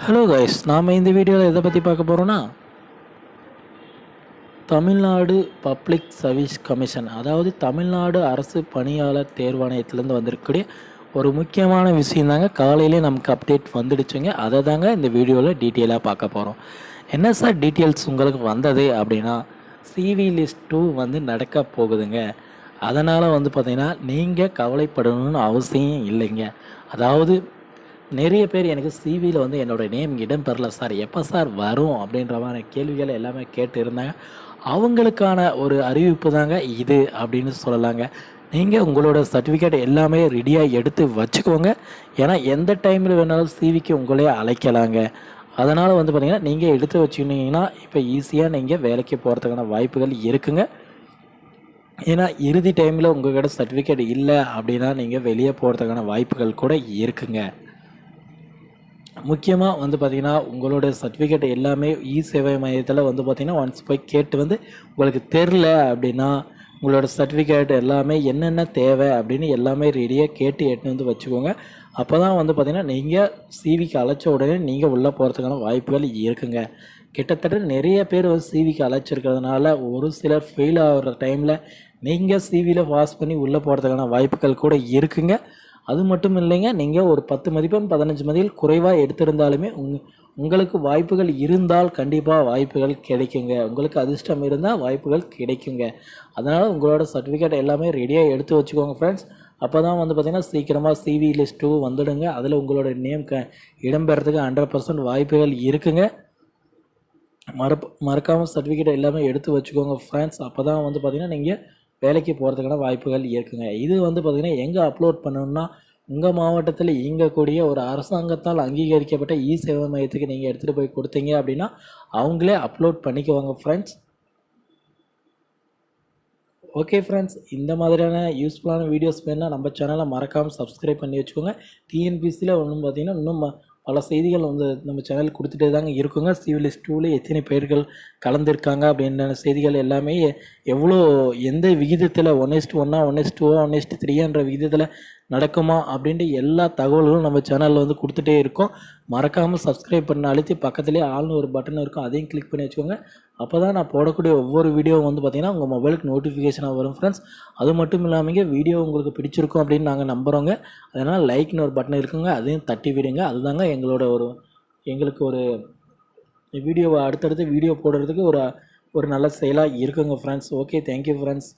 Hello guys, நாம் இந்த வீடியோவில் எதை பற்றி பார்க்க போகிறோன்னா, தமிழ்நாடு பப்ளிக் சர்வீஸ் கமிஷன், அதாவது தமிழ்நாடு அரசு பணியாளர் தேர்வாணையத்திலேருந்து வந்திருக்கக்கூடிய ஒரு முக்கியமான விஷயம் தாங்க. காலையிலே நமக்கு அப்டேட் வந்துடுச்சுங்க. அதை தாங்க இந்த வீடியோவில் டீட்டெயிலாக பார்க்க போகிறோம். என்ன சார் டீட்டெயில்ஸ் உங்களுக்கு வந்தது அப்படின்னா, சிவி லிஸ்ட் 2 வந்து நடக்க போகுதுங்க. அதனால் வந்து பார்த்திங்கன்னா நீங்கள் கவலைப்படணும்னு அவசியம் இல்லைங்க. அதாவது நிறைய பேர் எனக்கு சிவியில் வந்து என்னோடய நேம் இடம் பெறல சார், எப்போ சார் வரும் அப்படின்ற மாதிரி கேள்விகள் எல்லாமே கேட்டு இருந்தாங்க. அவங்களுக்கான ஒரு அறிவிப்பு தாங்க இது அப்படின்னு சொல்லலாங்க. நீங்கள் உங்களோட சர்டிஃபிகேட் எல்லாமே ரெடியாக எடுத்து வச்சுக்கோங்க. ஏன்னா எந்த டைமில் வேணாலும் சிவிக்கு உங்களே அழைக்கலாங்க. அதனால் வந்து பார்த்திங்கன்னா நீங்கள் எடுத்து வச்சுக்கிட்டிங்கன்னா இப்போ ஈஸியாக நீங்கள் வேலைக்கு போகிறதுக்கான வாய்ப்புகள் இருக்குங்க. ஏன்னா இறுதி டைமில் உங்கள்கிட்ட சர்டிஃபிகேட் இல்லை அப்படின்னா நீங்கள் வெளியே போகிறதுக்கான வாய்ப்புகள் கூட இருக்குங்க. முக்கியமாக வந்து பார்த்திங்கன்னா உங்களோட சர்டிஃபிகேட் எல்லாமே சேவை மையத்தில் வந்து பார்த்திங்கன்னா ஒன்ஸ் போய் கேட்டு வந்து உங்களுக்கு தெரில அப்படின்னா உங்களோட சர்டிஃபிகேட் எல்லாமே என்னென்ன தேவை அப்படின்னு எல்லாமே ரெடியாக கேட்டு எட்டு வந்து வச்சுக்கோங்க. அப்போ தான் வந்து பார்த்திங்கன்னா நீங்கள் சிவிக்கு அழைச்ச உடனே நீங்கள் உள்ளே போகிறதுக்கான வாய்ப்புகள் இருக்குங்க. கிட்டத்தட்ட நிறைய பேர் வந்து சிவிக்கு அழைச்சிருக்கிறதுனால ஒரு சிலர் ஃபெயில் ஆகிற டைமில் நீங்கள் சிவியில் பாஸ் பண்ணி உள்ளே போகிறதுக்கான வாய்ப்புகள் கூட இருக்குங்க. அது மட்டும் இல்லைங்க, நீங்கள் ஒரு 10 மதிப்பெண் 15 மதியில் குறைவாக எடுத்திருந்தாலுமே உங்களுக்கு வாய்ப்புகள் இருந்தால் கண்டிப்பாக வாய்ப்புகள் கிடைக்குங்க. உங்களுக்கு அதிர்ஷ்டம் இருந்தால் வாய்ப்புகள் கிடைக்குங்க. அதனால் உங்களோட சர்டிஃபிகேட் எல்லாமே ரெடியாக எடுத்து வச்சுக்கோங்க ஃப்ரெண்ட்ஸ். அப்போ தான் வந்து பார்த்திங்கன்னா சீக்கிரமாக சிவி லிஸ்ட் 2 வந்துடுங்க. அதில் உங்களோட நேம் இடம்பெறதுக்கு 100% வாய்ப்புகள் இருக்குங்க. மறக்காமல் சர்டிஃபிகேட் எல்லாமே எடுத்து வச்சுக்கோங்க ஃப்ரெண்ட்ஸ். அப்போ தான் வந்து பார்த்திங்கன்னா நீங்கள் வேலைக்கு போகிறதுக்கான வாய்ப்புகள் இருக்குங்க. இது வந்து பார்த்திங்கன்னா எங்கே அப்லோட் பண்ணணும்னா உங்கள் மாவட்டத்தில் இயங்கக்கூடிய ஒரு அரசாங்கத்தால் அங்கீகரிக்கப்பட்ட சேவை மையத்துக்கு நீங்கள் எடுத்துகிட்டு போய் கொடுத்தீங்க அப்படின்னா அவங்களே அப்லோட் பண்ணிக்குவாங்க ஃப்ரெண்ட்ஸ். ஓகே ஃப்ரெண்ட்ஸ், இந்த மாதிரியான யூஸ்ஃபுல்லான வீடியோஸ் வேணால் நம்ம சேனலை மறக்காமல் சப்ஸ்கிரைப் பண்ணி வச்சுக்கோங்க. டிஎன்பிசியில் ஒன்றும் பார்த்திங்கன்னா இன்னும் பல செய்திகள் வந்து நம்ம சேனல் கொடுத்துட்டே தாங்க இருக்குங்க. சிவில் லிஸ்ட் 2ல் எத்தனை பேர்கள் கலந்துருக்காங்க அப்படின்ற செய்திகள் எல்லாமே எவ்வளோ எந்த விகிதத்தில் 1:1 1:2 1:3 விகிதத்தில் நடக்குமா அப்படின்ட்டு எல்லா தகவல்களும் நம்ம சேனலில் வந்து கொடுத்துட்டே இருக்கோம். மறக்காமல் சப்ஸ்கிரைப் பண்ண அழுத்தி பக்கத்துலேயே ஆள்னு ஒரு பட்டன் இருக்கும், அதையும் கிளிக் பண்ணி வச்சுக்கோங்க. அப்போ தான் நான் போடக்கூடிய ஒவ்வொரு வீடியோவும் வந்து பார்த்திங்கன்னா உங்கள் மொபைலுக்கு நோட்டிஃபிகேஷனாக வரும் ஃப்ரெண்ட்ஸ். அது மட்டும் இல்லாமல் வீடியோ உங்களுக்கு பிடிச்சிருக்கும் அப்படின்னு நாங்கள் நம்புகிறோங்க. அதனால் லைக்னு ஒரு பட்டன் இருக்குங்க, அதையும் தட்டி விடுங்க. அதுதாங்க எங்களுக்கு ஒரு வீடியோவை அடுத்தடுத்து வீடியோ போடுறதுக்கு ஒரு நல்ல செயலாக இருக்குங்க ஃப்ரெண்ட்ஸ். Okay, thank you friends.